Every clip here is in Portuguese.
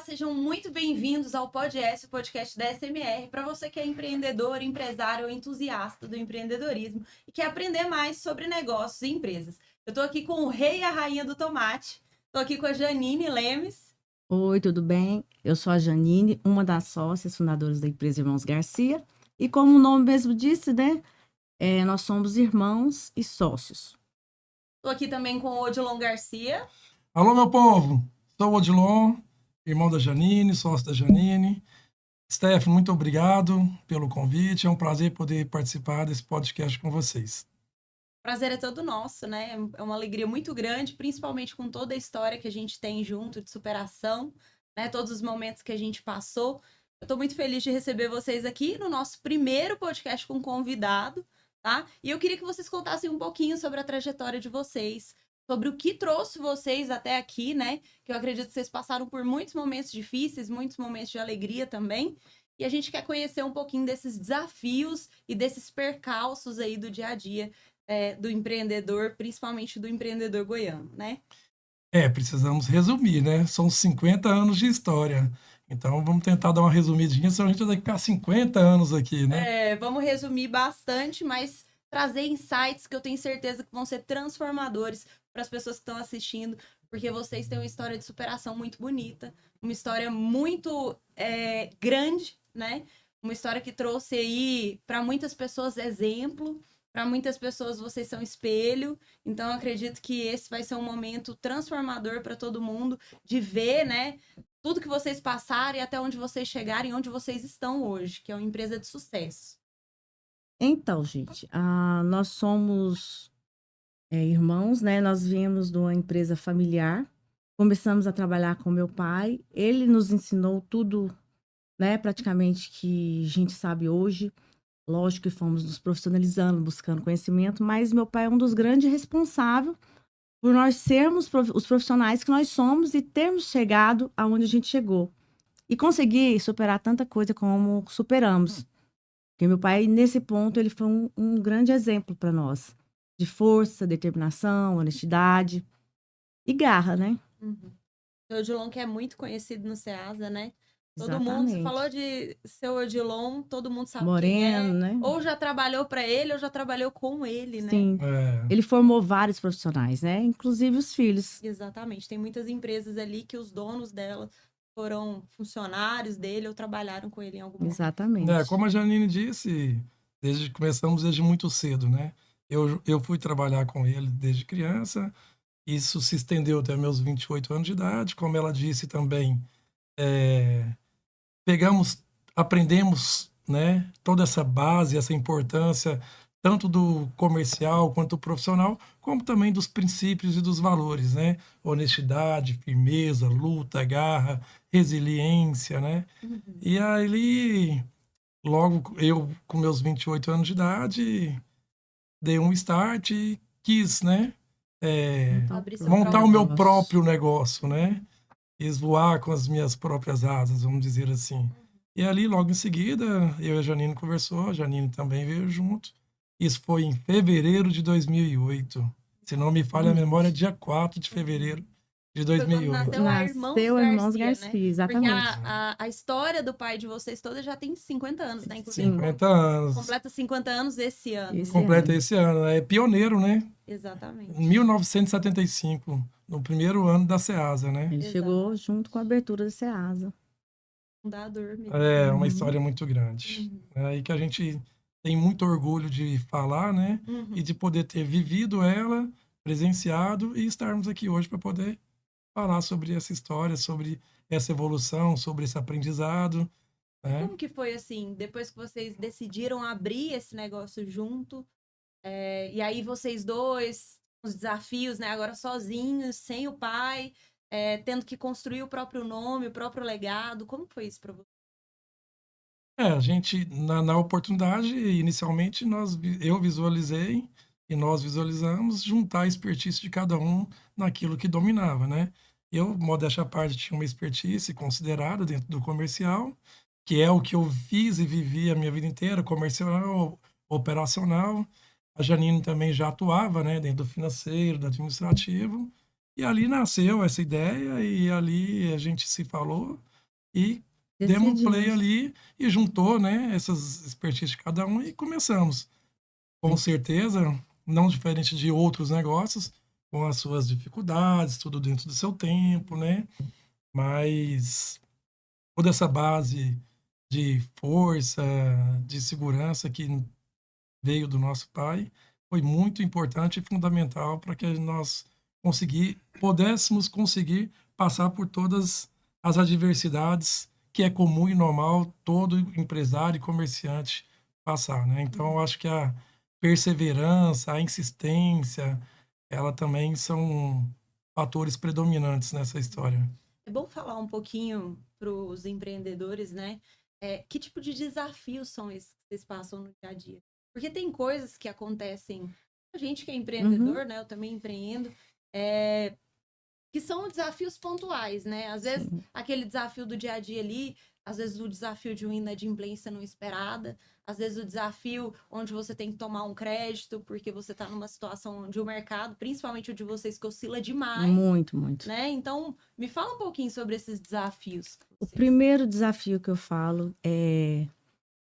sejam muito bem-vindos ao PodS, o podcast da SMR, para você que é empreendedor, empresário ou entusiasta do empreendedorismo e quer aprender mais sobre negócios e empresas. Eu estou aqui com o rei e a rainha do tomate, estou aqui com a Janine Lemes. Oi, tudo bem? Eu sou a Janine, uma das sócias fundadoras da empresa Irmãos Garcia. E como o nome mesmo disse, né? Nós somos irmãos e sócios. Estou aqui também com o Odilon Garcia. Alô, meu povo! Sou o Odilon, irmão da Janine, sócio da Janine. Steph, muito obrigado pelo convite. É um prazer poder participar desse podcast com vocês. O prazer é todo nosso, né? É uma alegria muito grande, principalmente com toda a história que a gente tem junto de superação, né? Todos os momentos que a gente passou. Eu estou muito feliz de receber vocês aqui no nosso primeiro podcast com convidado, tá? E eu queria que vocês contassem um pouquinho sobre a trajetória de vocês, sobre o que trouxe vocês até aqui, né? Que eu acredito que vocês passaram por muitos momentos difíceis, muitos momentos de alegria também. E a gente quer conhecer um pouquinho desses desafios e desses percalços aí do dia a dia do empreendedor, principalmente do empreendedor goiano, né? Precisamos resumir, né? São 50 anos de história. Então, vamos tentar dar uma resumidinha, senão a gente vai ficar 50 anos aqui, né? Vamos resumir bastante, mas trazer insights que eu tenho certeza que vão ser transformadores para as pessoas que estão assistindo, porque vocês têm uma história de superação muito bonita, uma história muito grande, né? Uma história que trouxe aí para muitas pessoas exemplo, para muitas pessoas vocês são espelho. Então eu acredito que esse vai ser um momento transformador para todo mundo de ver, né, tudo que vocês passaram e até onde vocês chegaram e onde vocês estão hoje, que é uma empresa de sucesso. Então, gente, nós somos irmãos, né? Nós viemos de uma empresa familiar. Começamos a trabalhar com meu pai. Ele nos ensinou tudo, né? Praticamente que a gente sabe hoje. Lógico que fomos nos profissionalizando, buscando conhecimento, mas meu pai é um dos grandes responsáveis por nós sermos os profissionais que nós somos e termos chegado aonde a gente chegou. E conseguir superar tanta coisa como superamos. Porque meu pai, nesse ponto, ele foi um grande exemplo para nós. De força, determinação, honestidade e garra, né? Uhum. O Odilon, que é muito conhecido no Ceasa, né? Todo Exatamente. mundo, você falou de seu Odilon, todo mundo sabe Moreno, quem é. né? Ou já trabalhou para ele, ou já trabalhou com ele, né? Sim. É. Ele formou vários profissionais, né? Inclusive os filhos. Exatamente. Tem muitas empresas ali que os donos dela foram funcionários dele ou trabalharam com ele em algum momento. Exatamente. Como a Janine disse, começamos desde muito cedo, né? Eu fui trabalhar com ele desde criança, isso se estendeu até meus 28 anos de idade. Como ela disse também, aprendemos, né, toda essa base, essa importância, tanto do comercial quanto do profissional, como também dos princípios e dos valores, né? Honestidade, firmeza, luta, garra, resiliência, né? Uhum. E aí, logo eu, com meus 28 anos de idade, dei um start e quis, né? Montar o meu próprio negócio, né? Quis voar com as minhas próprias asas, vamos dizer assim. E ali, logo em seguida, eu e a Janine conversou, a Janine também veio junto. Isso foi em fevereiro de 2008. Se não me falha a memória, dia 4 de fevereiro de 2008. Nasceu a Irmãos Garcia, né? Exatamente. Porque a história do pai de vocês toda já tem 50 anos, né? Sim. 50 anos. Completa 50 anos esse ano. Completa esse ano. É pioneiro, né? Exatamente. Em 1975, no primeiro ano da Ceasa, né? Ele chegou junto com a abertura da Ceasa. Fundador mesmo. É uma história muito grande. E que a gente tem muito orgulho de falar, né? E de poder ter vivido ela, presenciado e estarmos aqui hoje para poder falar sobre essa história, sobre essa evolução, sobre esse aprendizado. Né? Como que foi assim, depois que vocês decidiram abrir esse negócio junto, e aí vocês dois, os desafios, né? Agora sozinhos, sem o pai, tendo que construir o próprio nome, o próprio legado. Como foi isso para você? A gente, na oportunidade, inicialmente, eu visualizei e nós visualizamos juntar a expertise de cada um naquilo que dominava, né? Eu, modéstia à parte, tinha uma expertise considerada dentro do comercial, que é o que eu fiz e vivi a minha vida inteira, comercial, operacional. A Janine também já atuava, né, dentro do financeiro, do administrativo. E ali nasceu essa ideia e ali a gente se falou e demos play ali e juntou, né, essas expertises de cada um e começamos. Com certeza, não diferente de outros negócios, com as suas dificuldades, tudo dentro do seu tempo, né? Mas toda essa base de força, de segurança que veio do nosso pai foi muito importante e fundamental para que nós pudéssemos conseguir passar por todas as adversidades que é comum e normal todo empresário e comerciante passar, né? Então, eu acho que a perseverança, a insistência, ela também são fatores predominantes nessa história. É bom falar um pouquinho para os empreendedores, né? Que tipo de desafios são esses que vocês passam no dia a dia? Porque tem coisas que acontecem, a gente que é empreendedor, né? Eu também empreendo, que são desafios pontuais, né? Às vezes, aquele desafio do dia a dia ali, às vezes o desafio de uma inadimplência não esperada, às vezes o desafio onde você tem que tomar um crédito porque você está numa situação onde o mercado, principalmente o de vocês, que oscila demais. Muito, muito. Né? Então, me fala um pouquinho sobre esses desafios. O primeiro desafio que eu falo é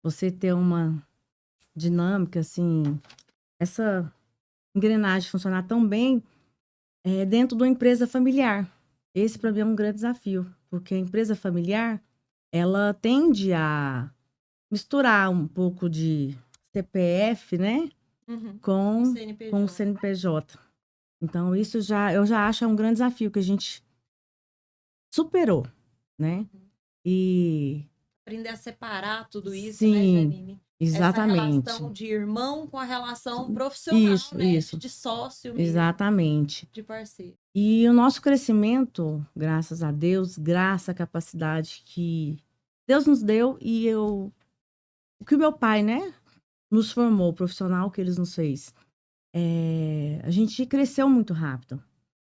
você ter uma dinâmica, assim, essa engrenagem funcionar tão bem dentro de uma empresa familiar. Esse, para mim, é um grande desafio, porque a empresa familiar, ela tende a misturar um pouco de CPF, né, com o CNPJ. Então, isso eu já acho um grande desafio que a gente superou, né? E aprender a separar tudo isso, sim, né, Janine? Exatamente. Essa relação de irmão com a relação profissional, isso, né? Isso. De sócio mesmo. Exatamente. De parceiro. E o nosso crescimento, graças a Deus, graças à capacidade que Deus nos deu e o que o meu pai, né, nos formou, o profissional que ele nos fez. A gente cresceu muito rápido.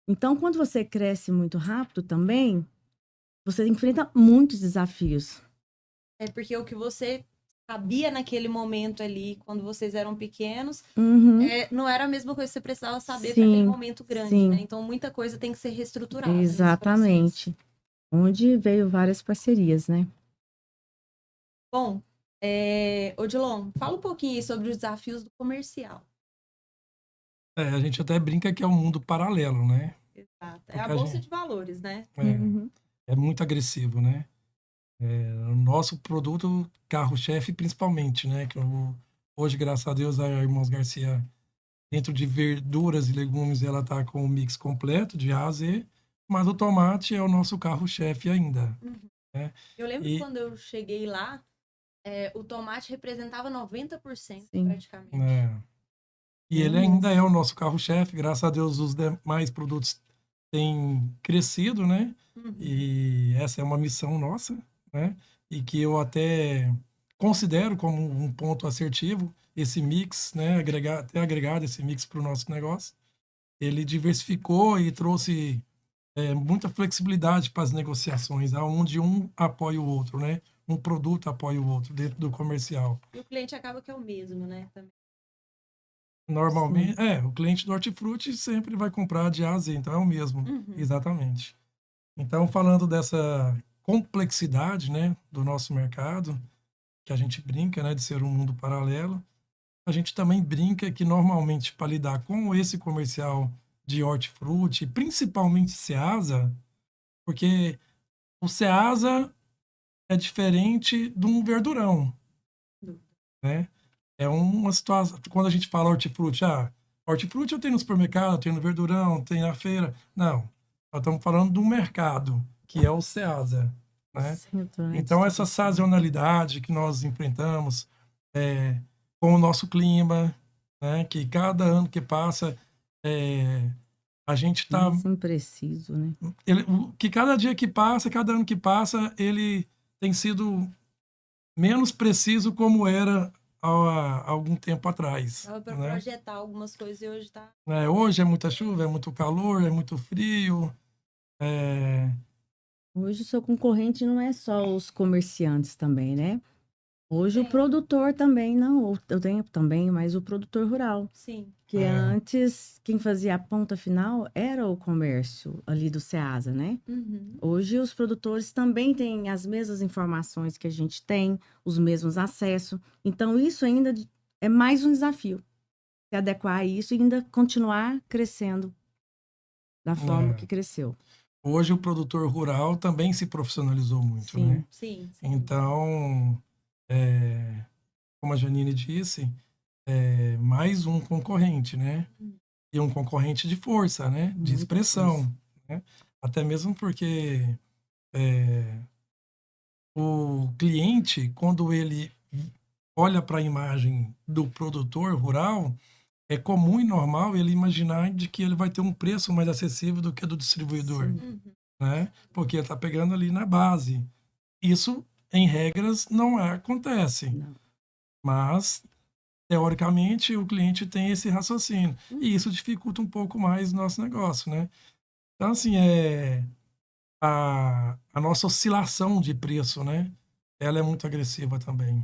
Então, quando você cresce muito rápido também, você enfrenta muitos desafios. Porque o que você sabia naquele momento ali, quando vocês eram pequenos, não era a mesma coisa que você precisava saber para aquele momento grande, né? Então, muita coisa tem que ser reestruturada. Exatamente. Onde veio várias parcerias, né? Bom, Odilon, fala um pouquinho aí sobre os desafios do comercial. A gente até brinca que é um mundo paralelo, né? Exato. É a bolsa de valores, né? É muito agressivo, né? O nosso produto, carro-chefe principalmente, né? Que hoje, graças a Deus, a Irmãos Garcia, dentro de verduras e legumes, ela tá com o mix completo de A a Z, mas o tomate é o nosso carro-chefe ainda. Né? Eu lembro que quando eu cheguei lá, o tomate representava 90% praticamente. E ele ainda é o nosso carro-chefe, graças a Deus os demais produtos têm crescido, né? E essa é uma missão nossa, né? E que eu até considero como um ponto assertivo esse mix, né? Ter agregado esse mix para o nosso negócio. Ele diversificou e trouxe muita flexibilidade para as negociações, onde um apoia o outro, né? Um produto apoia o outro dentro do comercial. E o cliente acaba que é o mesmo, né? Também. Normalmente, o cliente do hortifruti sempre vai comprar de A a Z, então é o mesmo, exatamente. Então, falando dessa complexidade, né, do nosso mercado, que a gente brinca, né, de ser um mundo paralelo, a gente também brinca que normalmente para lidar com esse comercial de hortifruti, principalmente Ceasa, porque o Ceasa é diferente de um verdurão, né? É uma situação, quando a gente fala hortifruti, hortifruti eu tenho no supermercado, eu tenho no verdurão, tem na feira. Não, nós estamos falando do mercado, que é o Ceasa, né? Então, essa sazonalidade que nós enfrentamos com o nosso clima, né? Que cada ano que passa, a gente está... impreciso, né? Que cada dia que passa, cada ano que passa, ele tem sido menos preciso como era há algum tempo atrás. Dava para projetar algumas coisas e hoje está... Hoje é muita chuva, é muito calor, é muito frio. Hoje o seu concorrente não é só os comerciantes também, né? Hoje o produtor também, não, eu tenho também, mas o produtor rural. Sim. Que antes, quem fazia a ponta final era o comércio ali do Ceasa, né? Uhum. Hoje os produtores também têm as mesmas informações que a gente tem, os mesmos acessos. Então, isso ainda é mais um desafio. Se adequar a isso e ainda continuar crescendo da forma que cresceu. Hoje o produtor rural também se profissionalizou muito, Sim. né? Sim. Então, como a Janine disse, é mais um concorrente, né? E um concorrente de força, né? De Muita expressão, força. né? Até mesmo porque o cliente, quando ele olha para a imagem do produtor rural, é comum e normal ele imaginar de que ele vai ter um preço mais acessível do que do distribuidor, Uhum. né? Porque ele está pegando ali na base. Isso, em regras, não acontece. Não. Mas, teoricamente, o cliente tem esse raciocínio. E isso dificulta um pouco mais o nosso negócio, né? Então, assim, a nossa oscilação de preço, né? Ela é muito agressiva também.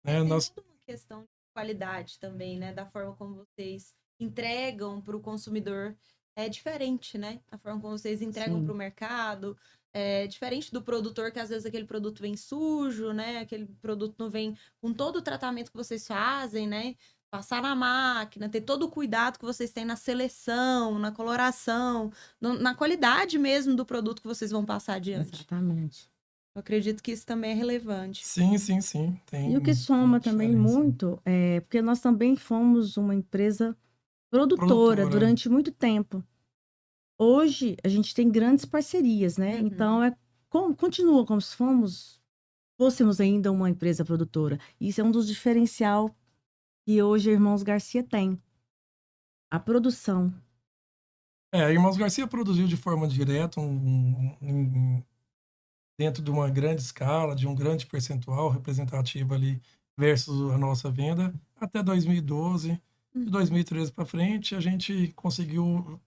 Né? Tem Nós... toda uma questão de qualidade também, né? Da forma como vocês entregam para o consumidor é diferente, né? A forma como vocês entregam para o mercado é diferente do produtor, que às vezes aquele produto vem sujo, né? Aquele produto não vem com todo o tratamento que vocês fazem, né? Passar na máquina, ter todo o cuidado que vocês têm na seleção, na coloração, na qualidade mesmo do produto que vocês vão passar adiante. Exatamente. Eu acredito que isso também é relevante. Sim. Tem E o que soma também muito é porque nós também fomos uma empresa produtora durante muito tempo. Hoje a gente tem grandes parcerias, né? Uhum. Então continua como se fôssemos ainda uma empresa produtora. Isso é um dos diferencial que hoje a Irmãos Garcia tem. A produção. A Irmãos Garcia produziu de forma direta dentro de uma grande escala, de um grande percentual representativo ali versus a nossa venda até 2012. De 2013 para frente, a gente conseguiu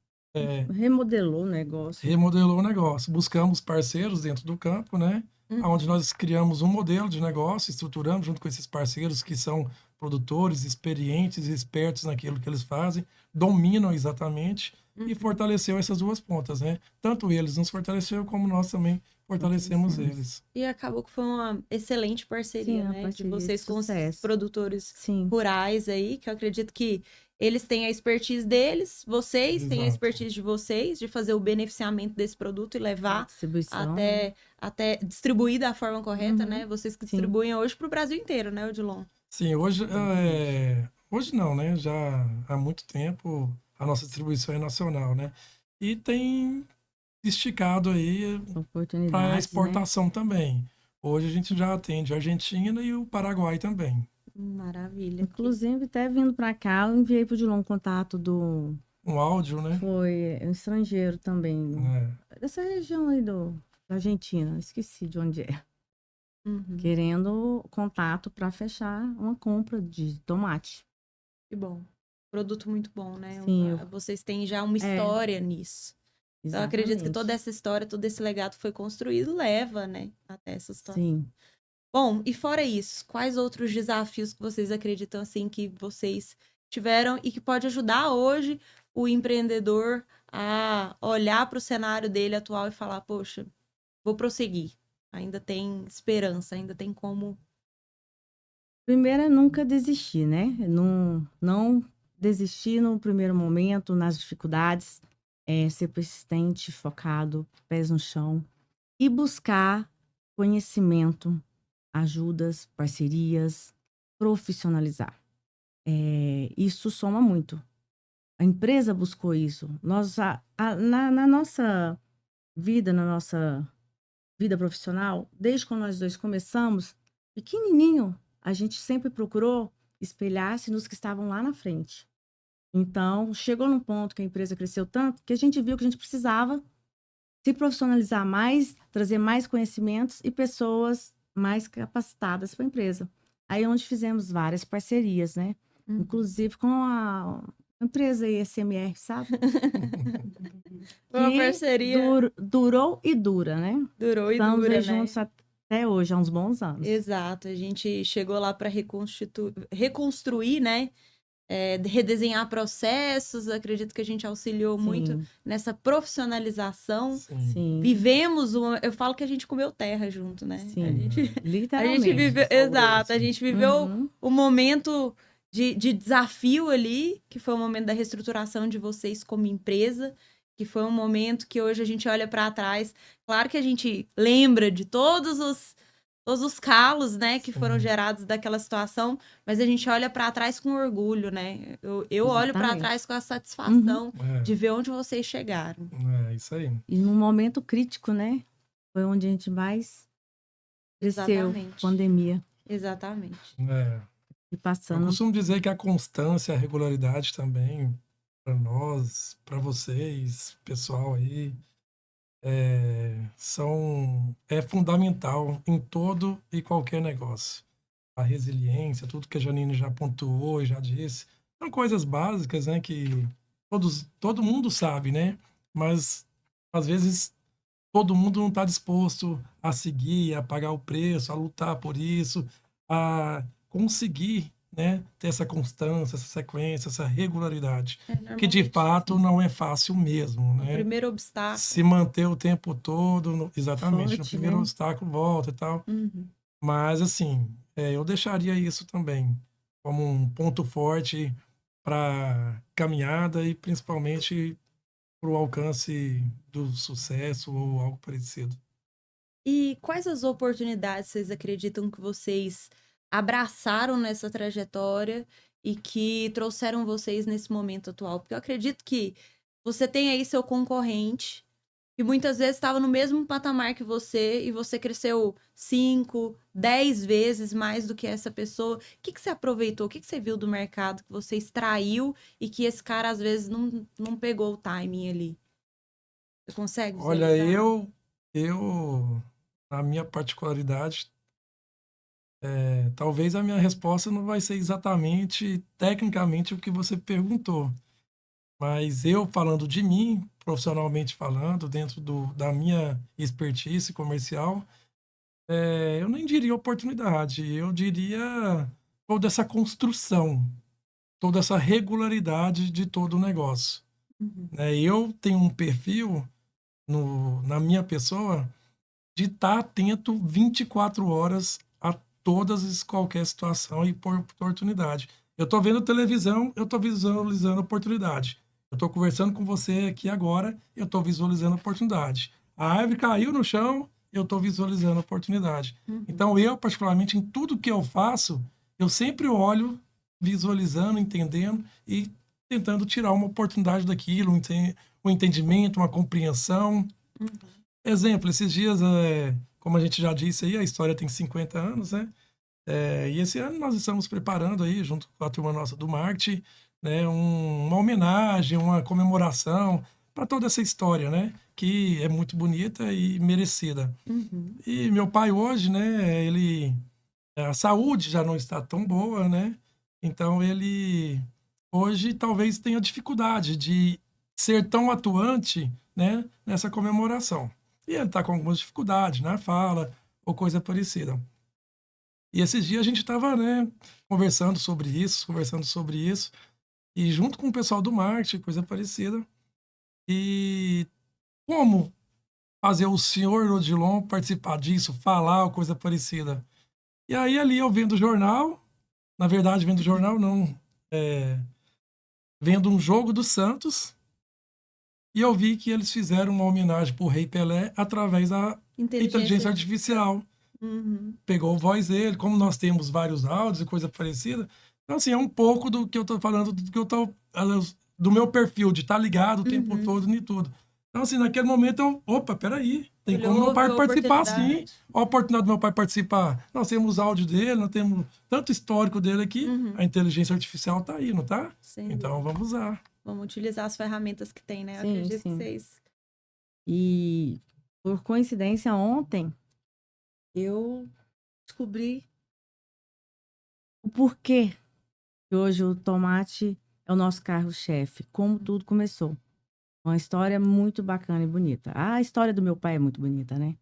remodelou o negócio. Remodelou o negócio. Buscamos parceiros dentro do campo, né? Onde nós criamos um modelo de negócio, estruturamos junto com esses parceiros que são produtores, experientes, espertos naquilo que eles fazem, dominam exatamente e fortaleceu essas duas pontas, né? Tanto eles nos fortaleceram como nós também fortalecemos eles. E acabou que foi uma excelente parceria, Sim, né? parceria de vocês com os produtores Sim. rurais aí, que eu acredito que eles têm a expertise deles, vocês Exato. têm a expertise de vocês, de fazer o beneficiamento desse produto e levar até distribuir da forma correta, né? Vocês que distribuem hoje para o Brasil inteiro, né, Odilon? Sim, hoje não, né? Já há muito tempo a nossa distribuição é nacional, né? E tem esticado aí para exportação, né? Também. Hoje a gente já atende a Argentina e o Paraguai também. Maravilha. Inclusive, até vindo para cá, eu enviei para o Odilon um contato do... Um áudio, né? Foi um estrangeiro também. Dessa região aí da Argentina. Esqueci de onde é. Querendo contato para fechar uma compra de tomate. Que bom. Produto muito bom, né? Sim, vocês têm já uma história nisso. Então, eu acredito que toda essa história, todo esse legado foi construído, leva, né, até essa situação. Sim. Bom, e fora isso, quais outros desafios que vocês acreditam, assim, que vocês tiveram e que pode ajudar hoje o empreendedor a olhar para o cenário dele atual e falar, poxa, vou prosseguir. Ainda tem esperança, ainda tem como... Primeiro é nunca desistir, né? Não desistir no primeiro momento, nas dificuldades. Ser persistente, focado, pés no chão. E buscar conhecimento, ajudas, parcerias, profissionalizar. Isso soma muito. A empresa buscou isso. Nós, na nossa vida profissional, desde quando nós dois começamos, pequenininho, a gente sempre procurou espelhar-se nos que estavam lá na frente. Então, chegou num ponto que a empresa cresceu tanto que a gente viu que a gente precisava se profissionalizar mais, trazer mais conhecimentos e pessoas mais capacitadas para a empresa. Aí é onde fizemos várias parcerias, né? Inclusive com a empresa ISMR, sabe? Uma parceria. Durou e dura, né? Durou e Estamos dura, aí juntos né? até até hoje, há uns bons anos. Exato, a gente chegou lá para reconstruir, né? Redesenhar processos, acredito que a gente auxiliou muito nessa profissionalização. Sim. Vivemos eu falo que a gente comeu terra junto, né? Sim, literalmente. A gente viveu, exato, a gente viveu o momento de desafio ali, que foi o momento da reestruturação de vocês como empresa, que foi um momento que hoje a gente olha para trás. Claro que a gente lembra de todos os calos, né, que foram gerados daquela situação, mas a gente olha para trás com orgulho, né? Eu olho para trás com a satisfação de ver onde vocês chegaram. Isso aí. E num momento crítico, né? Foi onde a gente mais cresceu, pandemia. Exatamente. E passando. Eu costumo dizer que a constância, a regularidade também, para nós, para vocês, pessoal aí, é fundamental em todo e qualquer negócio. A resiliência, tudo que a Janine já pontuou e já disse, são coisas básicas, né, que todo mundo sabe, né? Mas às vezes todo mundo não está disposto a seguir, a pagar o preço, a lutar por isso, a conseguir, né, ter essa constância, essa sequência, essa regularidade, que de fato não é fácil mesmo, né? O primeiro obstáculo. Se manter o tempo todo, exatamente, Forte, no primeiro obstáculo volta e tal. Mas assim, eu deixaria isso também como um ponto forte para caminhada e principalmente para o alcance do sucesso ou algo parecido. E quais as oportunidades vocês acreditam que vocês abraçaram nessa trajetória e que trouxeram vocês nesse momento atual? Porque eu acredito que você tem aí seu concorrente, que muitas vezes estava no mesmo patamar que você e você cresceu 5, 10 vezes mais do que essa pessoa. O que você aproveitou? O que você viu do mercado que você extraiu e que esse cara às vezes não pegou o timing ali? Você consegue visualizar? Olha, eu na minha particularidade, talvez a minha resposta não vai ser exatamente, tecnicamente, o que você perguntou. Mas eu falando de mim, profissionalmente falando, dentro da minha expertise comercial, eu nem diria oportunidade, eu diria toda essa construção, toda essa regularidade de todo o negócio. Eu tenho um perfil na minha pessoa de estar atento 24 horas a todas e qualquer situação e por oportunidade. Eu estou vendo televisão, eu estou visualizando oportunidade. Eu estou conversando com você aqui agora, eu estou visualizando oportunidade. A árvore caiu no chão, eu estou visualizando oportunidade. Então, eu, particularmente, em tudo que eu faço, eu sempre olho, visualizando, entendendo e tentando tirar uma oportunidade daquilo, um entendimento, uma compreensão. Exemplo, esses dias, como a gente já disse aí, a história tem 50 anos, né? E esse ano nós estamos preparando aí, junto com a turma nossa do marketing, né, uma homenagem, uma comemoração para toda essa história, né? Que é muito bonita e merecida. E meu pai hoje, né, a saúde já não está tão boa, né? Então ele hoje talvez tenha dificuldade de ser tão atuante, né, nessa comemoração. E ele está com algumas dificuldades na fala ou coisa parecida. E esses dias a gente estava, né, conversando sobre isso, e junto com o pessoal do marketing, coisa parecida. E como fazer o senhor Odilon participar disso, falar ou coisa parecida. E aí ali eu vendo o jornal, na verdade vendo o jornal não, vendo um jogo do Santos, e eu vi que eles fizeram uma homenagem pro Rei Pelé através da inteligência artificial. Pegou a voz dele, como nós temos vários áudios e coisa parecida. Então, assim, é um pouco do que eu tô falando, do meu perfil, de estar ligado o tempo todo em tudo. Então, assim, naquele momento peraí, tem como meu pai participar, sim. A oportunidade do meu pai participar. Nós temos áudio dele, nós temos tanto histórico dele aqui, a inteligência artificial tá aí, não tá? Sim. Então, vamos usar. Vamos utilizar as ferramentas que tem, né? Sim, Acredito que vocês... E, por coincidência, ontem, eu descobri o porquê que hoje o tomate é o nosso carro-chefe, como tudo começou. Uma história muito bacana e bonita. A história do meu pai é muito bonita, né?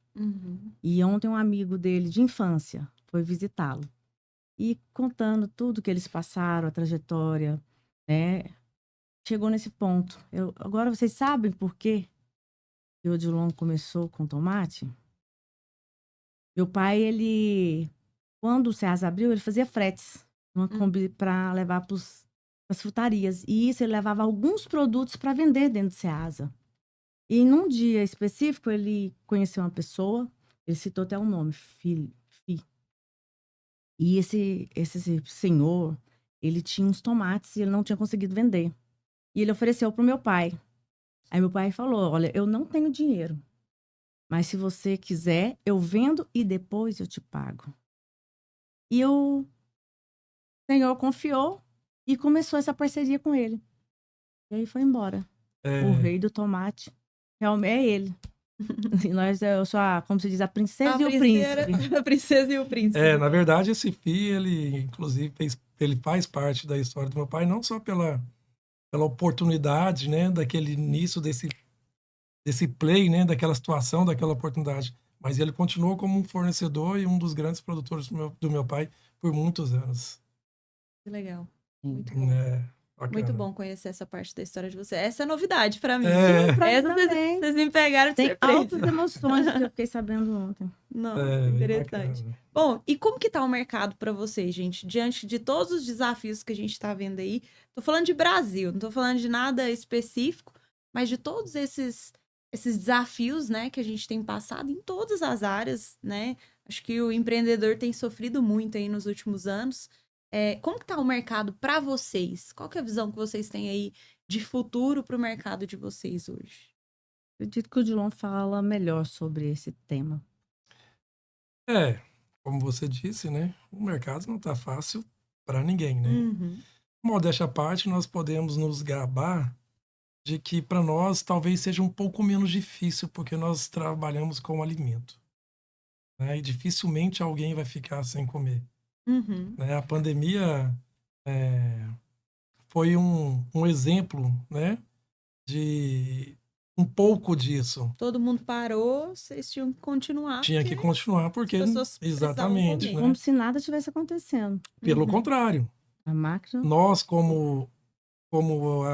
E ontem um amigo dele de infância foi visitá-lo. E contando tudo que eles passaram, a trajetória, né? Chegou nesse ponto. Agora vocês sabem por quê que o Odilon começou com tomate? Meu pai, quando o Ceasa abriu, ele fazia fretes uma Kombi para levar para as frutarias. E isso ele levava alguns produtos para vender dentro do Ceasa. E num dia específico, ele conheceu uma pessoa, ele citou até um nome, Fi. E esse senhor, ele tinha uns tomates e ele não tinha conseguido vender. E ele ofereceu para o meu pai. Aí meu pai falou, olha, eu não tenho dinheiro, mas se você quiser, eu vendo e depois eu te pago. E o senhor confiou e começou essa parceria com ele. E aí foi embora. O rei do tomate realmente é ele. E eu sou como se diz, a princesa e o príncipe. A princesa e o príncipe. Na verdade, esse FI, ele, inclusive, ele faz parte da história do meu pai, não só pela oportunidade, né, daquele início desse play, né, daquela situação, daquela oportunidade, mas ele continuou como um fornecedor e um dos grandes produtores do meu pai por muitos anos. Que legal. Muito bom. Bacana. Muito bom conhecer essa parte da história de você. Essa é novidade pra mim. Vocês me pegaram de surpresa. Tem altas emoções que eu fiquei sabendo ontem. Não, interessante. Bacana. Bom, e como que tá o mercado para vocês, gente? Diante de todos os desafios que a gente tá vendo aí. Tô falando de Brasil, não tô falando de nada específico, mas de todos esses desafios, né, que a gente tem passado em todas as áreas, né? Acho que o empreendedor tem sofrido muito aí nos últimos anos. Como que tá o mercado para vocês? Qual que é a visão que vocês têm aí de futuro para o mercado de vocês hoje? Acredito que o Odilon fala melhor sobre esse tema. Como você disse, né? O mercado não tá fácil para ninguém, né? Modéstia à parte, nós podemos nos gabar de que para nós talvez seja um pouco menos difícil, porque nós trabalhamos com alimento, né? E dificilmente alguém vai ficar sem comer. Né? A pandemia foi um exemplo, né, de um pouco disso. Todo mundo parou, vocês tinham que continuar. Tinha que continuar, porque exatamente, né? Como se nada tivesse acontecendo. Pelo contrário. A máquina. Nós, como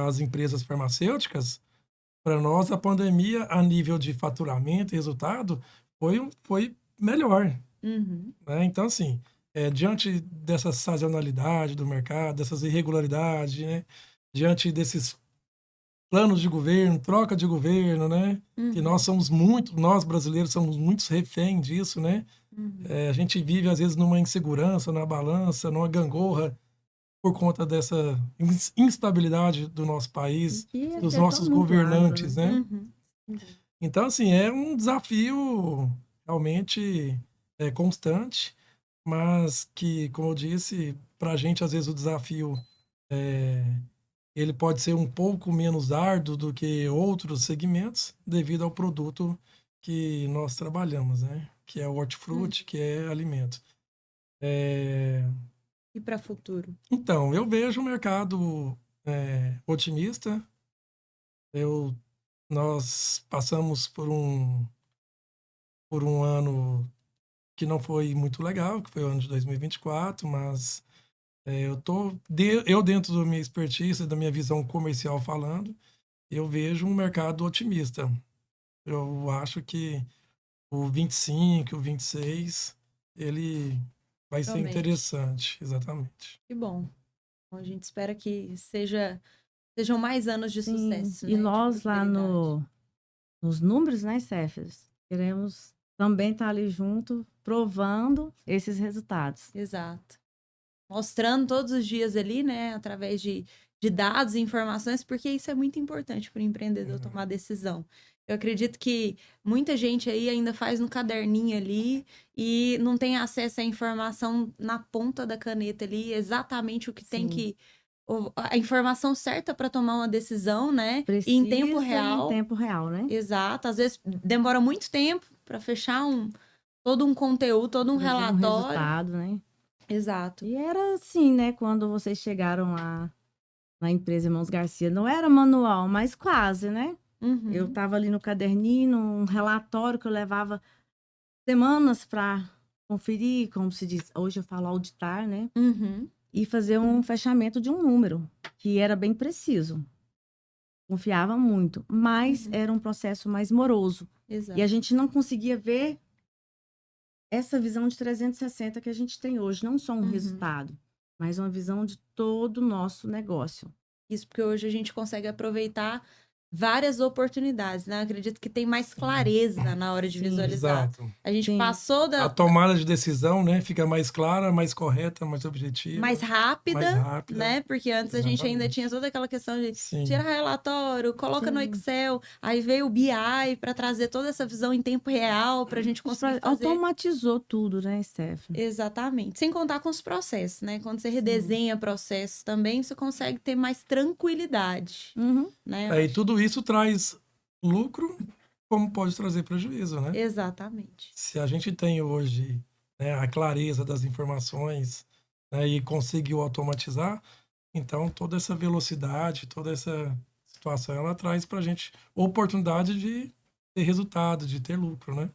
as empresas farmacêuticas, para nós a pandemia, a nível de faturamento e resultado, foi melhor. Né? Então, assim, diante dessa sazonalidade do mercado, dessas irregularidades, né? Diante desses planos de governo, troca de governo, né? Que nós brasileiros somos muito refém disso, né? A gente vive, às vezes, numa insegurança, na balança, numa gangorra, por conta dessa instabilidade do nosso país, dos nossos governantes, né? Então, assim, é um desafio realmente constante, mas que, como eu disse, para a gente, às vezes, o desafio ele pode ser um pouco menos árduo do que outros segmentos, devido ao produto que nós trabalhamos, né? Que é o hortifruti, que é alimento. E para o futuro? Então, eu vejo o mercado otimista. Nós passamos por um ano que não foi muito legal, que foi o ano de 2024, mas eu dentro da minha expertise, da minha visão comercial falando, eu vejo um mercado otimista. Eu acho que o 25, o 26, ele vai ser interessante, exatamente. Que bom. A gente espera que sejam mais anos de sucesso. E né? nós lá nos números, né, Céfiras, queremos também estar ali junto, provando esses resultados. Exato. Mostrando todos os dias ali, né, através de dados e informações, porque isso é muito importante para o empreendedor tomar decisão. Eu acredito que muita gente aí ainda faz no caderninho ali e não tem acesso à informação na ponta da caneta ali, exatamente o que tem que... A informação certa para tomar uma decisão, né? Precisa, e em tempo real. Em tempo real, né? Exato. Às vezes demora muito tempo para fechar todo um conteúdo, todo um relatório. Um resultado, né? Exato. E era assim, né? Quando vocês chegaram lá na empresa Irmãos Garcia, não era manual, mas quase, né? Eu estava ali no caderninho, um relatório que eu levava semanas para conferir, como se diz, hoje eu falo auditar, né? E fazer um fechamento de um número, que era bem preciso. Confiava muito, mas era um processo mais moroso. Exato. E a gente não conseguia ver essa visão de 360 que a gente tem hoje, não só um resultado, mas uma visão de todo o nosso negócio. Isso porque hoje a gente consegue aproveitar várias oportunidades, né? Eu acredito que tem mais clareza na hora de visualizar. Exato. A gente passou A tomada de decisão, né, fica mais clara, mais correta, mais objetiva. Mais rápida, né? Porque antes a gente ainda Exatamente. tinha toda aquela questão de Sim. tirar relatório, coloca no Excel, aí veio o BI para trazer toda essa visão em tempo real para a gente conseguir fazer. Automatizou tudo, né, Stephanie? Exatamente. Sem contar com os processos, né? Quando você redesenha processos também, você consegue ter mais tranquilidade, né? E tudo isso traz lucro, como pode trazer prejuízo, né? Exatamente. Se a gente tem hoje, né, a clareza das informações, né, e conseguiu automatizar, então toda essa velocidade, toda essa situação, ela traz para a gente oportunidade de ter resultado, de ter lucro, né?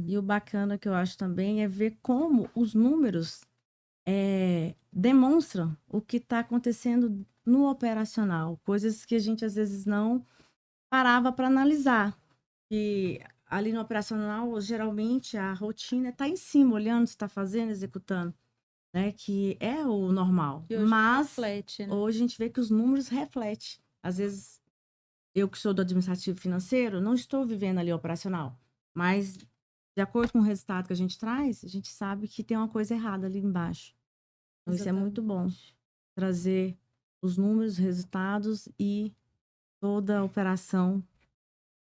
E o bacana que eu acho também é ver como os números demonstram o que está acontecendo no operacional, coisas que a gente às vezes não parava para analisar. E ali no operacional, geralmente a rotina está em cima, olhando se está fazendo, executando, né? Que é o normal. Mas reflete, né? hoje a gente vê que os números refletem. Às vezes, eu que sou do administrativo financeiro, não estou vivendo ali operacional. Mas, de acordo com o resultado que a gente traz, a gente sabe que tem uma coisa errada ali embaixo. Então, isso é muito bom. Trazer os números, os resultados e toda a operação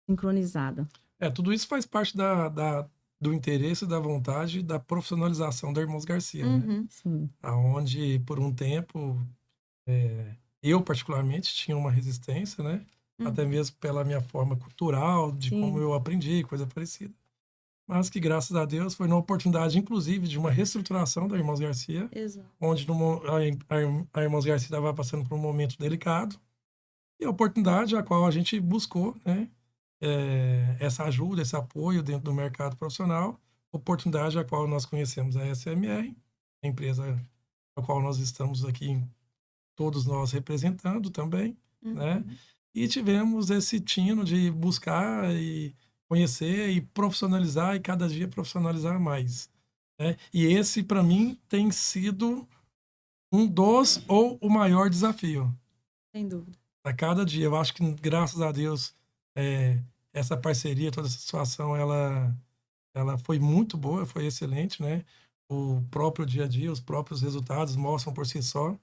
sincronizada. Tudo isso faz parte do interesse, da vontade, da profissionalização da Irmãos Garcia, né? Sim. Aonde, por um tempo, eu particularmente tinha uma resistência, né? Até mesmo pela minha forma cultural, de como eu aprendi, coisa parecida. Mas que, graças a Deus, foi numa oportunidade, inclusive, de uma reestruturação da Irmãos Garcia, onde a Irmãos Garcia estava passando por um momento delicado, e a oportunidade a qual a gente buscou, né? Essa ajuda, esse apoio dentro do mercado profissional, oportunidade a qual nós conhecemos a SMR, a empresa a qual nós estamos aqui, todos nós representando também, né? E tivemos esse tino de buscar e conhecer e profissionalizar e cada dia profissionalizar mais, né? E esse, para mim, tem sido um dos ou o maior desafio. Sem dúvida. A cada dia. Eu acho que, graças a Deus, essa parceria, toda essa situação, ela foi muito boa, foi excelente, né? O próprio dia a dia, os próprios resultados mostram por si só.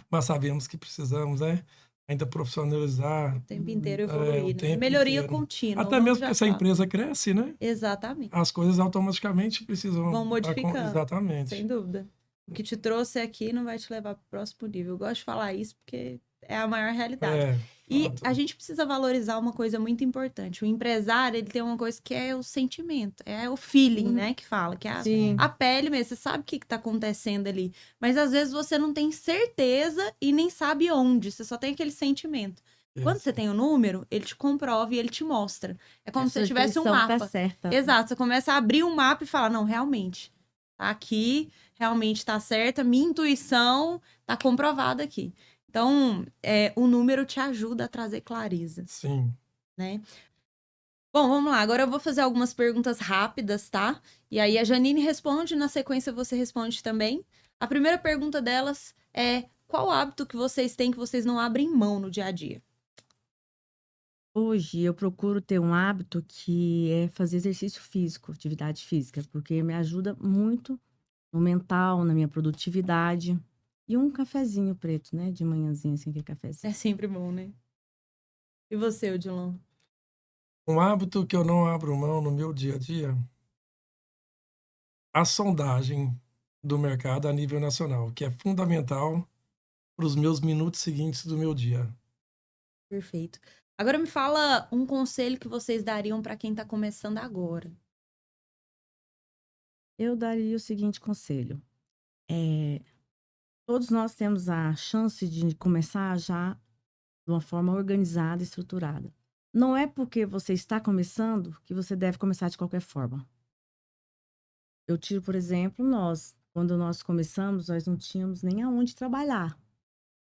Mas sabemos que precisamos, né? Ainda profissionalizar. O tempo inteiro evoluir, o né? Melhoria contínua. Até mesmo porque essa empresa cresce, né? Exatamente. As coisas automaticamente precisam... Vão modificando. Exatamente. Sem dúvida. O que te trouxe aqui não vai te levar para o próximo nível. Eu gosto de falar isso porque é a maior realidade. E a gente precisa valorizar uma coisa muito importante. O empresário, ele tem uma coisa que é o sentimento, é o feeling, né, que fala, que é a pele mesmo. Você sabe o que está acontecendo ali. Mas às vezes você não tem certeza e nem sabe onde. Você só tem aquele sentimento. Quando você tem o número, ele te comprova e ele te mostra. É como se você tivesse um mapa. Tá certa. Exato. Você começa a abrir um mapa e fala, não, realmente, tá aqui, realmente tá certa, minha intuição tá comprovada aqui. Então, o número te ajuda a trazer clareza. Sim. Né? Bom, vamos lá. Agora eu vou fazer algumas perguntas rápidas, tá? E aí a Janine responde, na sequência você responde também. A primeira pergunta delas é: qual hábito que vocês têm que vocês não abrem mão no dia a dia? Hoje eu procuro ter um hábito que é fazer exercício físico, atividade física, porque me ajuda muito no mental, na minha produtividade. E um cafezinho preto, né? De manhãzinha, assim, aquele cafezinho. É sempre bom, né? E você, Odilon? Um hábito que eu não abro mão no meu dia a dia, a sondagem do mercado a nível nacional, que é fundamental para os meus minutos seguintes do meu dia. Perfeito. Agora me fala um conselho que vocês dariam para quem está começando agora. Eu daria o seguinte conselho. Todos nós temos a chance de começar já de uma forma organizada e estruturada. Não é porque você está começando que você deve começar de qualquer forma. Eu tiro, por exemplo, quando nós começamos, nós não tínhamos nem aonde trabalhar.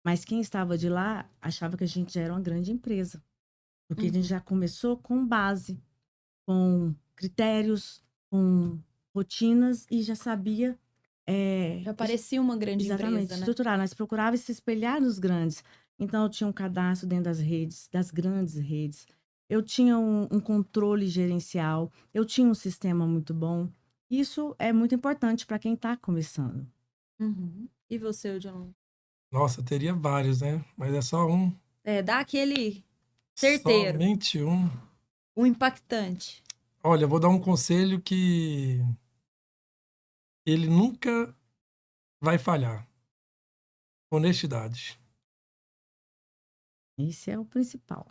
Mas quem estava de lá achava que a gente já era uma grande empresa. Porque a gente já começou com base, com critérios, com rotinas e já sabia. Já parecia uma grande Exatamente, empresa, né? estruturar. Nós procurávamos se espelhar nos grandes. Então, eu tinha um cadastro dentro das redes, das grandes redes. Eu tinha um controle gerencial. Eu tinha um sistema muito bom. Isso é muito importante para quem está começando. Uhum. E você, John? Nossa, teria vários, né? Mas é só um. Dá aquele certeiro, Somente um. o impactante. Olha, eu vou dar um conselho que ele nunca vai falhar. Honestidade. Esse é o principal.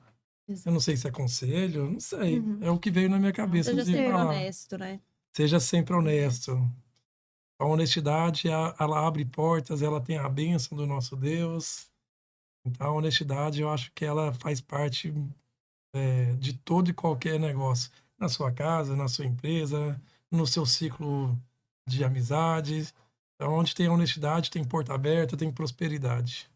Eu não sei se é conselho, não sei. Uhum. É o que veio na minha cabeça Seja de sempre falar. honesto, né? Seja sempre honesto. A honestidade, ela abre portas, ela tem a bênção do nosso Deus. Então, a honestidade, eu acho que ela faz parte de todo e qualquer negócio. Na sua casa, na sua empresa, no seu ciclo de amizades. Então, onde tem honestidade, tem porta aberta, tem prosperidade.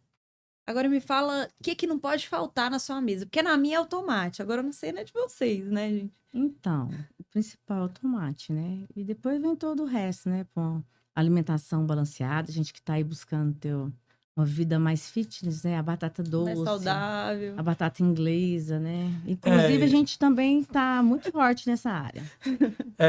Agora me fala o que não pode faltar na sua mesa. Porque na minha é o tomate. Agora eu não sei, né, de vocês, né, gente? Então, o principal é o tomate, né? E depois vem todo o resto, né? Com alimentação balanceada, a gente que tá aí buscando ter uma vida mais fitness, né? A batata Mais doce, saudável. a batata inglesa, né? Inclusive, a gente também tá muito forte nessa área.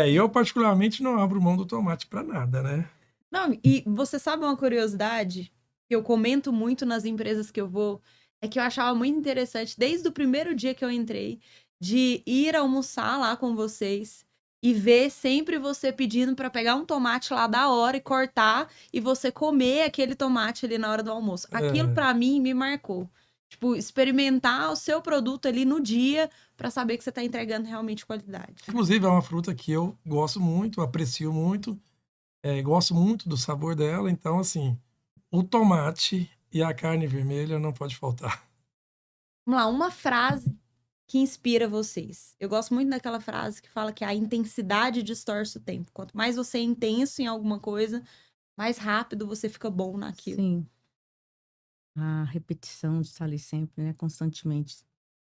Eu particularmente não abro mão do tomate para nada, né? Não, e você sabe uma curiosidade que eu comento muito nas empresas que eu vou, é que eu achava muito interessante, desde o primeiro dia que eu entrei, de ir almoçar lá com vocês e ver sempre você pedindo para pegar um tomate lá da hora e cortar e você comer aquele tomate ali na hora do almoço. Aquilo para mim me marcou. Tipo, experimentar o seu produto ali no dia para saber que você tá entregando realmente qualidade. Inclusive, é uma fruta que eu gosto muito, aprecio muito, gosto muito do sabor dela. Então, assim, o tomate e a carne vermelha não pode faltar. Vamos lá, uma frase que inspira vocês. Eu gosto muito daquela frase que fala que a intensidade distorce o tempo. Quanto mais você é intenso em alguma coisa, mais rápido você fica bom naquilo. Sim. A repetição de estar ali sempre, né? Constantemente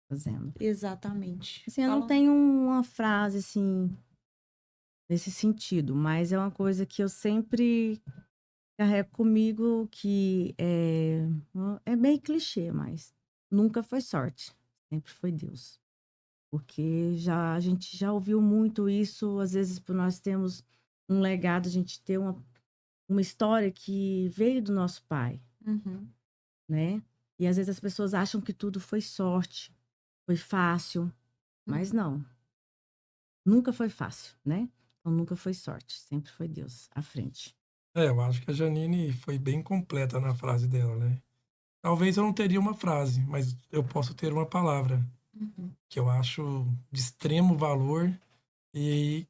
fazendo. Exatamente. Assim, eu não tenho uma frase, assim, nesse sentido, mas é uma coisa que eu sempre carrego comigo, que é meio clichê, mas nunca foi sorte, sempre foi Deus. Porque a gente já ouviu muito isso, às vezes por nós termos um legado, a gente ter uma história que veio do nosso pai, né? E às vezes as pessoas acham que tudo foi sorte, foi fácil, mas não. Nunca foi fácil, né? Então nunca foi sorte, sempre foi Deus à frente. Eu acho que a Janine foi bem completa na frase dela, né? Talvez eu não teria uma frase, mas eu posso ter uma palavra que eu acho de extremo valor e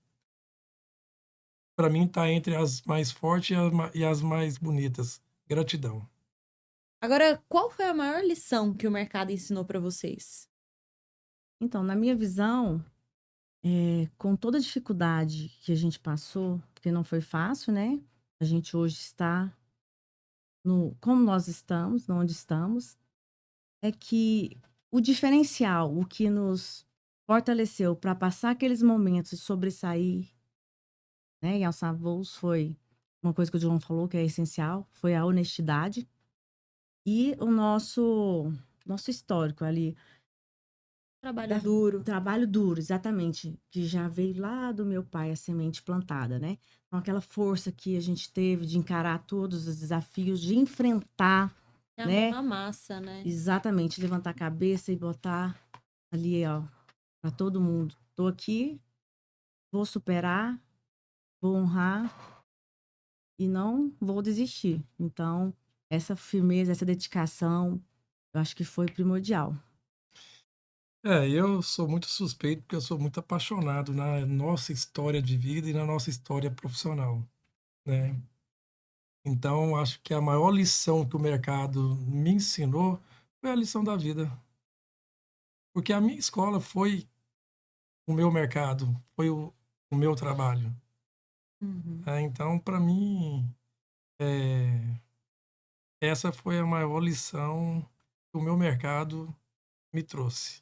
para mim tá entre as mais fortes e as mais bonitas. Gratidão. Agora, qual foi a maior lição que o mercado ensinou para vocês? Então, na minha visão, com toda a dificuldade que a gente passou, porque não foi fácil, né? A gente hoje está como nós estamos, onde estamos, é que o diferencial, o que nos fortaleceu para passar aqueles momentos e sobressair, né, e alçar voos, foi uma coisa que o João falou que é essencial, foi a honestidade e o nosso histórico ali. Trabalho duro, exatamente, que já veio lá do meu pai, a semente plantada, né? Então, aquela força que a gente teve de encarar todos os desafios, de enfrentar, É a né? mão na massa, né? Exatamente, levantar a cabeça e botar ali, ó, para todo mundo. Tô aqui, vou superar, vou honrar e não vou desistir. Então, essa firmeza, essa dedicação, eu acho que foi primordial. Eu sou muito suspeito porque eu sou muito apaixonado na nossa história de vida e na nossa história profissional, né? Então, acho que a maior lição que o mercado me ensinou foi a lição da vida. Porque a minha escola foi o meu mercado, foi o meu trabalho. Então, para mim, essa foi a maior lição que o meu mercado me trouxe.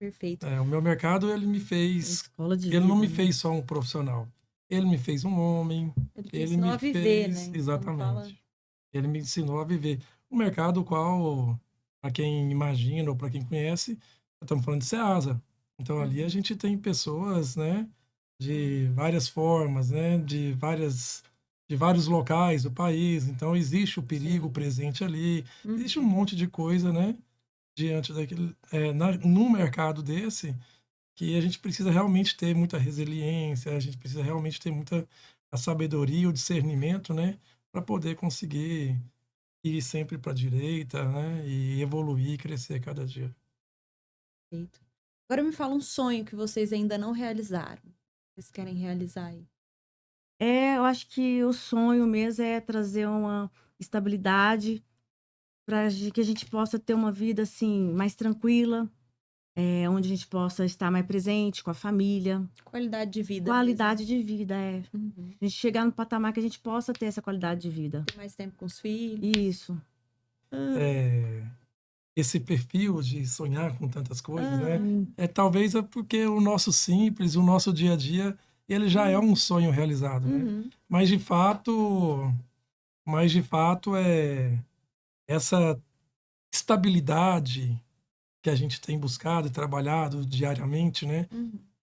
Perfeito. O meu mercado, ele me fez... Escola de Ele vida, não me né? fez só um profissional. Ele me fez um homem. Ele ensinou a viver, fez... né? Exatamente. Ele me ensinou a viver. Um mercado qual, para quem imagina ou para quem conhece, estamos falando de Ceasa. Então, ali a gente tem pessoas, né, de várias formas, né, de vários locais do país. Então, existe o perigo presente ali. Existe um monte de coisa, né, diante daquele... num mercado desse, que a gente precisa realmente ter muita resiliência, a gente precisa realmente ter muita a sabedoria, o discernimento, né, para poder conseguir ir sempre para a direita, né, e evoluir e crescer cada dia. Perfeito. Agora me fala um sonho que vocês ainda não realizaram. Vocês querem realizar aí? Eu acho que o sonho mesmo é trazer uma estabilidade para que a gente possa ter uma vida assim mais tranquila, onde a gente possa estar mais presente com a família. Qualidade de vida. Qualidade de vida, Uhum. A gente chegar no patamar que a gente possa ter essa qualidade de vida. Ter mais tempo com os filhos. Isso. Esse perfil de sonhar com tantas coisas, né, talvez porque o nosso simples, o nosso dia a dia, ele já é um sonho realizado, né? Mas de fato, essa estabilidade que a gente tem buscado e trabalhado diariamente, né,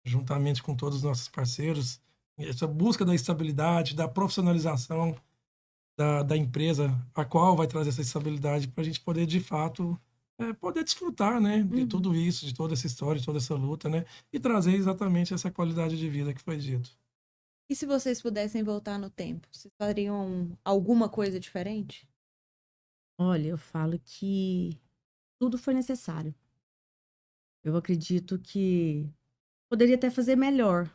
juntamente com todos os nossos parceiros, essa busca da estabilidade, da profissionalização da empresa, a qual vai trazer essa estabilidade para a gente poder, de fato, poder desfrutar, né, de tudo isso, de toda essa história, de toda essa luta, né, e trazer exatamente essa qualidade de vida que foi dito. E se vocês pudessem voltar no tempo, vocês fariam alguma coisa diferente? Olha, eu falo que tudo foi necessário. Eu acredito que poderia até fazer melhor.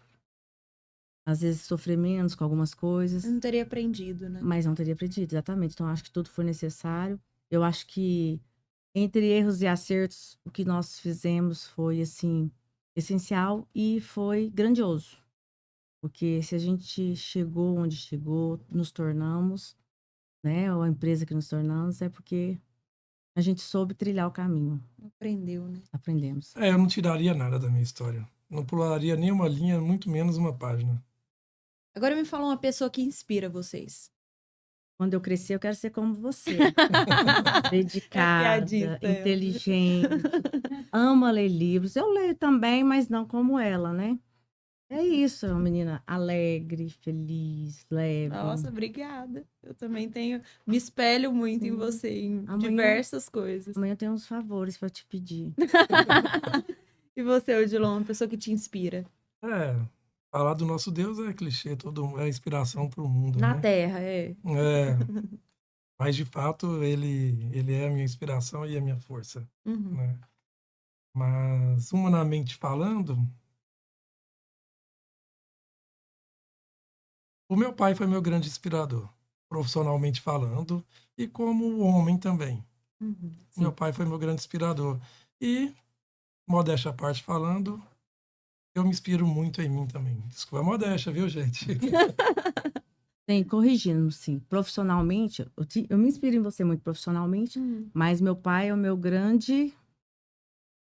Às vezes sofrer menos com algumas coisas. Eu não teria aprendido, né? Mas não teria aprendido, exatamente. Então, acho que tudo foi necessário. Eu acho que, entre erros e acertos, o que nós fizemos foi, assim, essencial e foi grandioso. Porque se a gente chegou onde chegou, nos tornamos, né? Ou a empresa que nos tornamos, é porque a gente soube trilhar o caminho. Aprendeu, né? Aprendemos. Eu não tiraria nada da minha história. Não pularia nem uma linha, muito menos uma página. Agora me fala uma pessoa que inspira vocês. Quando eu crescer, eu quero ser como você. Dedicada, inteligente, ama ler livros. Eu leio também, mas não como ela, né? É isso, é uma menina alegre, feliz, leve. Nossa, obrigada. Eu também me espelho muito em você, em diversas coisas. Amanhã eu tenho uns favores para te pedir. E você, Odilon, uma pessoa que te inspira? Falar do nosso Deus é clichê, é inspiração para o mundo, Na né? Terra, Mas, de fato, ele é a minha inspiração e a minha força, né? Mas, humanamente falando, o meu pai foi meu grande inspirador, profissionalmente falando, e como homem também. Meu pai foi meu grande inspirador. E, modéstia à parte falando, eu me inspiro muito em mim também. Desculpa a modéstia, viu, gente? Sim, corrigindo, sim. Profissionalmente, eu me inspiro em você muito profissionalmente, mas meu pai é o meu grande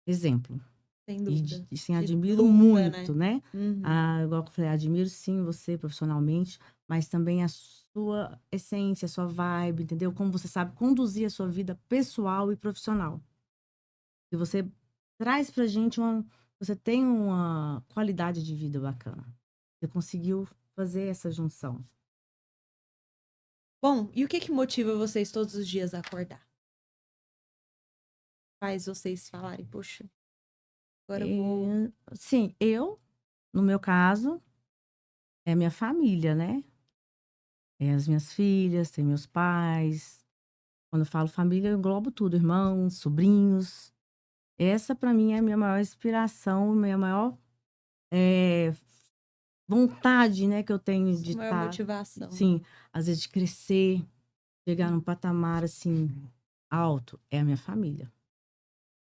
exemplo. Sem dúvida. E sim, admiro muito, né? Igual que eu falei, admiro sim você profissionalmente, mas também a sua essência, a sua vibe, entendeu? Como você sabe conduzir a sua vida pessoal e profissional. E você traz pra gente você tem uma qualidade de vida bacana. Você conseguiu fazer essa junção. Bom, e o que motiva vocês todos os dias a acordar? Faz vocês falarem, poxa, agora eu vou... Sim, no meu caso, é a minha família, né? É as minhas filhas, tem meus pais. Quando eu falo família, eu englobo tudo, irmãos, sobrinhos. Essa, para mim, é a minha maior inspiração, minha maior vontade, né, que eu tenho de maior estar... motivação. Sim, às vezes de crescer, chegar num patamar, assim, alto, é a minha família.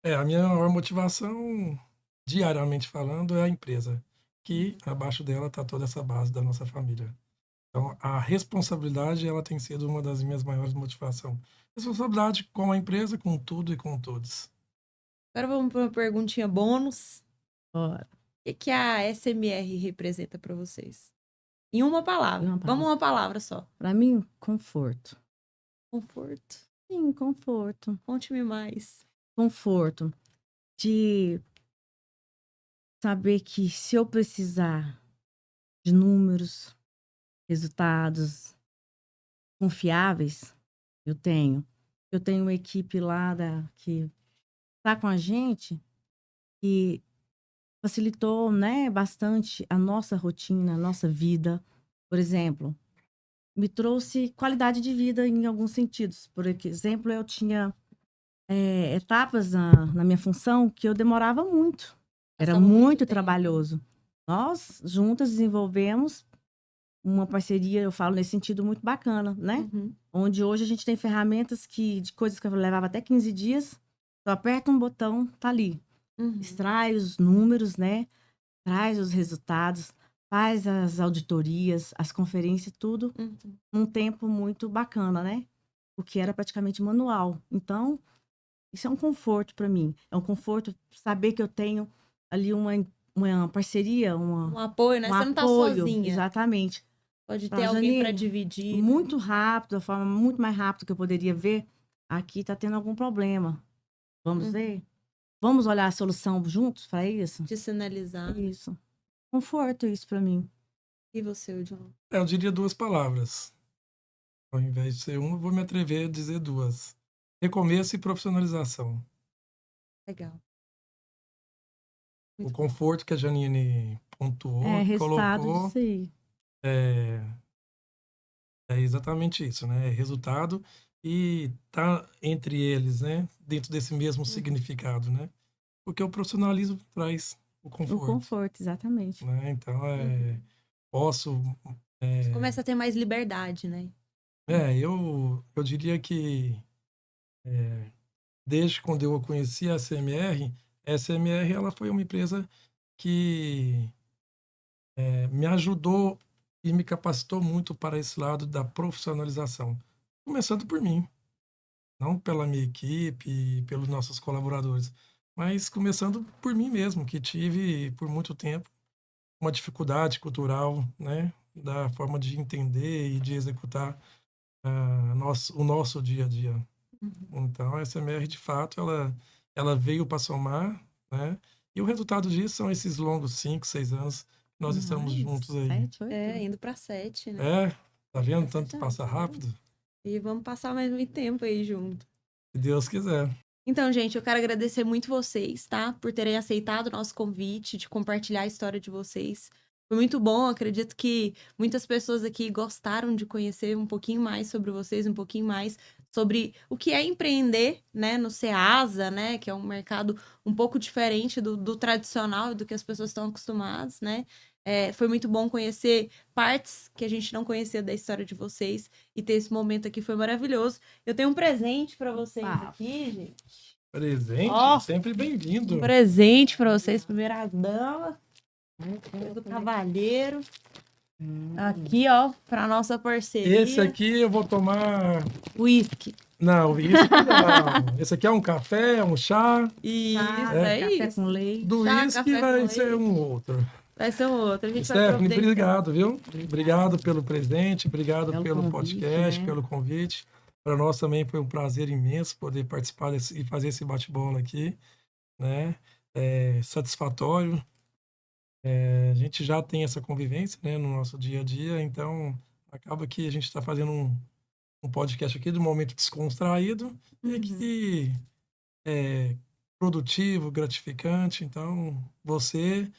A minha maior motivação, diariamente falando, é a empresa. que abaixo dela está toda essa base da nossa família. Então, a responsabilidade, ela tem sido uma das minhas maiores motivações. Responsabilidade com a empresa, com tudo e com todos. Agora vamos para uma perguntinha bônus. Bora. O que a SMR representa para vocês? Em uma palavra. Vamos uma palavra só. Para mim, conforto. Conforto. Sim, conforto. Conte-me mais. Conforto de saber que se eu precisar de números, resultados confiáveis, eu tenho. Eu tenho uma equipe lá que está com a gente que facilitou, né, bastante a nossa rotina, a nossa vida. Por exemplo, me trouxe qualidade de vida em alguns sentidos. Por exemplo, eu tinha etapas na minha função que eu demorava muito. Era muito trabalhoso. Nós, juntas, desenvolvemos uma parceria, eu falo nesse sentido, muito bacana, né? Onde hoje a gente tem ferramentas de coisas que eu levava até 15 dias, só aperta um botão, tá ali. Extrai os números, né? Traz os resultados, faz as auditorias, as conferências, tudo num tempo muito bacana, né? O que era praticamente manual. Então, isso é um conforto para mim. É um conforto saber que eu tenho ali uma parceria, um apoio, né? Você não tá sozinha. Exatamente. Pode ter alguém para dividir. Muito rápido, a forma muito mais rápida que eu poderia ver. Aqui tá tendo algum problema. Vamos ver? Vamos olhar a solução juntos para isso? De sinalizar. Isso. Conforto, isso para mim. E você, John? Eu diria 2 palavras. Ao invés de ser uma, eu vou me atrever a dizer 2. Recomeço e profissionalização. Legal. O conforto que a Janine pontuou, colocou, disso aí. é exatamente isso, né? É resultado e tá entre eles, né? Dentro desse mesmo significado, né? Porque o profissionalismo traz o conforto. O conforto, exatamente. Né? Então, posso... Você começa a ter mais liberdade, né? Eu diria que desde quando eu conheci a SMR, ela foi uma empresa que me ajudou e me capacitou muito para esse lado da profissionalização. Começando por mim, não pela minha equipe e pelos nossos colaboradores, mas começando por mim mesmo, que tive por muito tempo uma dificuldade cultural, né, da forma de entender e de executar o nosso dia a dia. Então, a SMR, de fato, ela veio para somar, né, e o resultado disso são esses longos 5, 6 anos que nós estamos juntos aí. 7, 8. Indo para 7, né? Tá vendo? Tanto passa rápido. E vamos passar mais muito tempo aí junto. Se Deus quiser. Então, gente, eu quero agradecer muito vocês, tá? Por terem aceitado o nosso convite de compartilhar a história de vocês. Foi muito bom, acredito que muitas pessoas aqui gostaram de conhecer um pouquinho mais sobre vocês, um pouquinho mais sobre o que é empreender, né, no Ceasa, né, que é um mercado um pouco diferente do tradicional, do que as pessoas estão acostumadas, né? Foi muito bom conhecer partes que a gente não conhecia da história de vocês e ter esse momento aqui foi maravilhoso. Eu tenho um presente para vocês aqui, gente. Presente? Sempre bem-vindo. Um presente para vocês, primeiras damas. Do cavalheiro. Aqui, ó, para nossa parceria. Esse aqui eu vou tomar... Whisky. Não, whisky não. Esse aqui é um café, um chá. Isso, café com leite. Do whisky vai ser um outro. Vai ser um outro. A gente Stephanie, obrigado, viu? Obrigado pelo presente, obrigado pelo convite, podcast, né? pelo convite. Para nós também foi um prazer imenso poder participar e fazer esse bate-bola aqui, né? Satisfatório. A gente já tem essa convivência, né, no nosso dia a dia, então acaba que a gente está fazendo um podcast aqui de um momento descontraído e que é produtivo, gratificante. Então, você,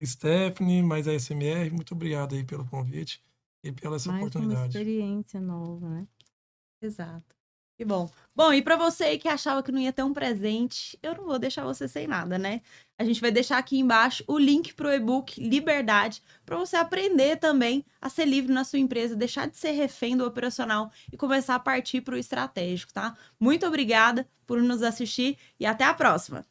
Stephanie, mais a SMR, muito obrigado aí pelo convite e pela essa oportunidade. Uma experiência nova, né? Exato. Que bom. Bom, e para você que achava que não ia ter um presente, eu não vou deixar você sem nada, né? A gente vai deixar aqui embaixo o link pro e-book Liberdade, para você aprender também a ser livre na sua empresa, deixar de ser refém do operacional e começar a partir pro estratégico, tá? Muito obrigada por nos assistir e até a próxima.